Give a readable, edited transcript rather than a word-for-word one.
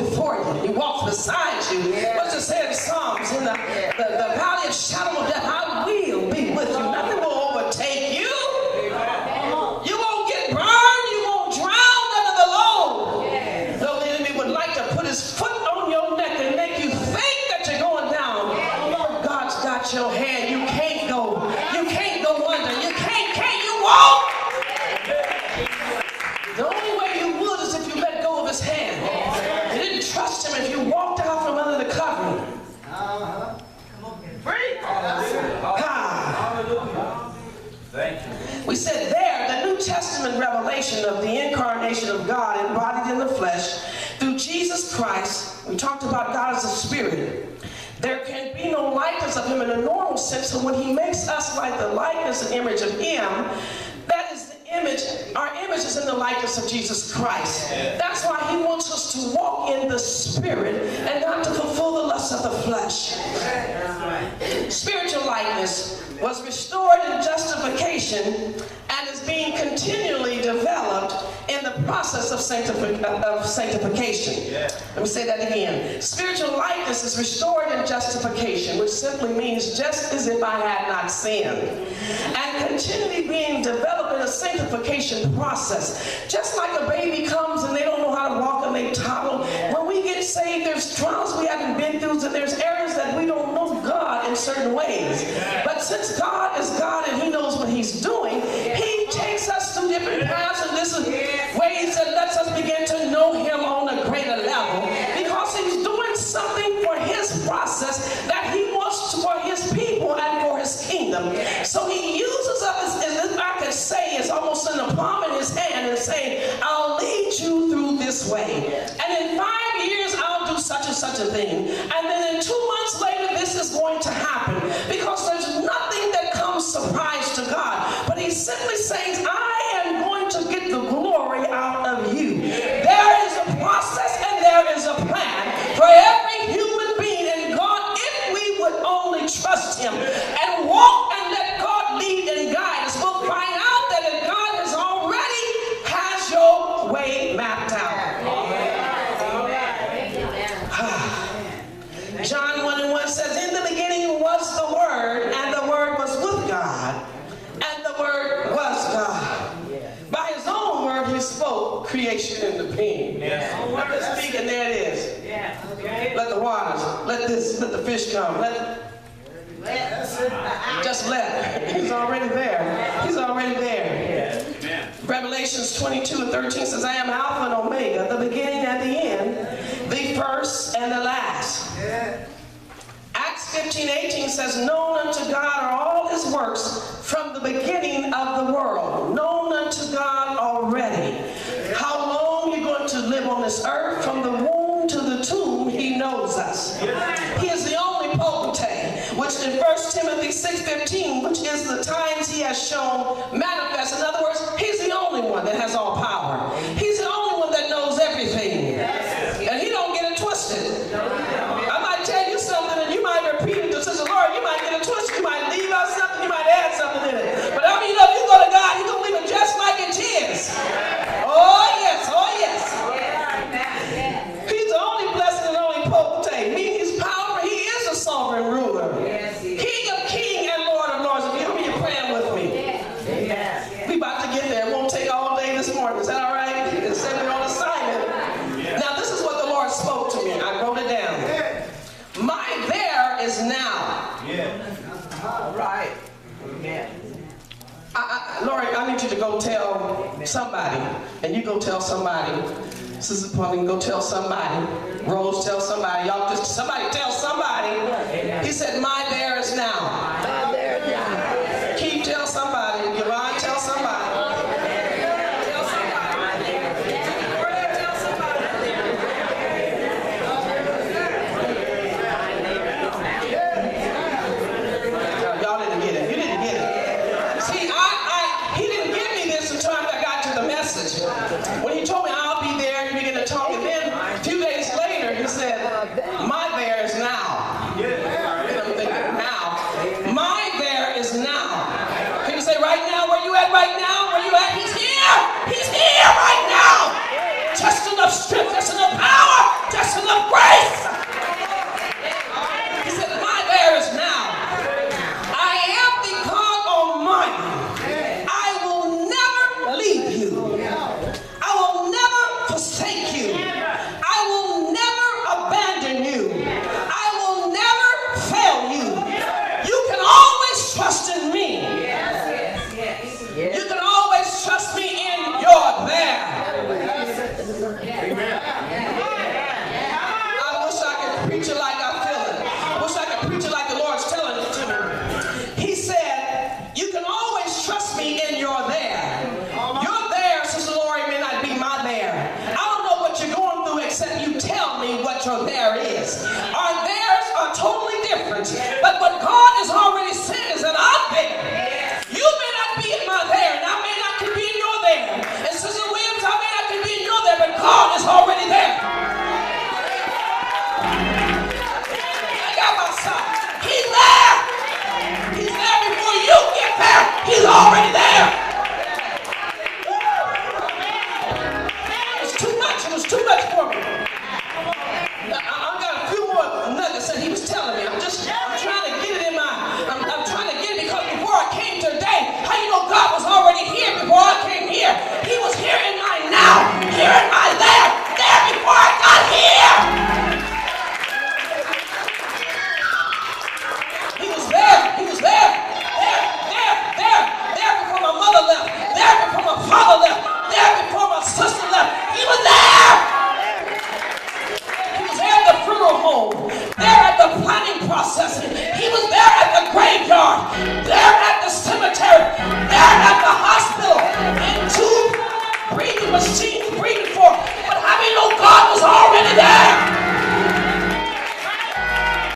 before you. He walks beside you. What's it say in Psalms? In the valley of shadow of death, I will be with you. Nothing will overtake you. You won't get burned. You won't drown under the load. Though the enemy would like to put his foot on your neck and make you think that you're going down. God's got your hand. You can't go. You can't go under. You can't. You won't. The only way you would is if you let go of his hand. You didn't trust him if you walked out from under the covering. Free. Thank you. We said there, the New Testament revelation of the incarnation of God embodied in the flesh through Jesus Christ. We talked about God as a spirit. There can be no likeness of him in a normal sense, so when he makes us like the likeness and image of him, that is the image, our image is in the likeness of Jesus Christ. That's why he wants us to walk in the spirit and not to fulfill the lust of the flesh. Spiritual likeness was restored in justification and is being continually developed in the process of sanctification. Let me say that again. Spiritual likeness is restored in justification, which simply means just as if I had not sinned, and continually being developed in a sanctification process. Just like a baby comes and they don't know how to walk and they toddle. When we get saved, there's trials we haven't been through, and there's areas that we don't know God in certain ways. But since God is God and he knows what he's doing, he takes us through different paths and this is ways that lets us begin to know him on a greater level, because he's doing something for his process that he wants for his people and for his kingdom. So he uses us, as I could say, it's almost in the palm of his hand and saying, I'll lead you through this way. And in 5 years, I'll do such and such a thing. And then in 2 months later, this is going to happen, because there's nothing that comes surprise to God. But he's simply saying, I am going to get the glory out of you. There is a process and there is a plan for every human being. And God, if we would only trust him and walk and let God lead and guide us, we'll find out that God has already has your way mapped out. John 1:1 says, in the beginning was the Word, and the Word was with God, and the Word was God. By his own word he spoke creation into being. Let the speak, and there it is. Let the waters, let the fish come. Just let. He's already there. He's already there. Revelations 22:13 says, I am Alpha and Omega, the beginning and the end, the first and the last. Acts 15:18 says, known unto God are all his works from the beginning of the world. Known unto God already. How long you're going to live on this earth, from the womb to the tomb, he knows us. He is the only potentate, which in 1 Timothy 6:15, which is the times he has shown manifest. In other words, he's the only one that has all power. He's the only one that knows everything. And he don't get it twisted. I might tell you something and you might repeat it to Sister Laura. You might get it twisted. You might leave out something. You might add something in it. But I mean, if you go to God, he's going to leave it just like it is. Oh, yes. Oh, yes. He's the only blessed and only potentate. Meaning he's powerful. He is a sovereign ruler. King of kings and Lord of lords. If you hear me, you're praying with me. We about to get there. It won't take all day this morning. Is that all right? It's sent me on assignment. Now, this is what the Lord spoke to me. I wrote it down. My there is now. All right. Lori, I need you to go tell somebody. And you go tell somebody. Sister Pauline, go tell somebody. Rose, tell somebody. Y'all just, somebody tell somebody. He said, my there is now. My there is now. Keep tell somebody. Yvonne, tell somebody. Tell somebody. Tell somebody. Y'all didn't get it. You didn't get it. See, he didn't give me this until I got to the message. When he told me I'll be there, he began to talk, and then a few days later he said, my there is now. And I'm thinking, now? you. I will never abandon you. I will never fail you. You can always trust in me. You can always trust me in your there. I wish I could preach it like I feel it. I wish I could preach it like the Lord's telling it to me. He said, you can always trust me in your there. Your there, Sister Lori, may not be my there. I don't know what you're going through except you tell me what your there is. Our theirs are totally different. But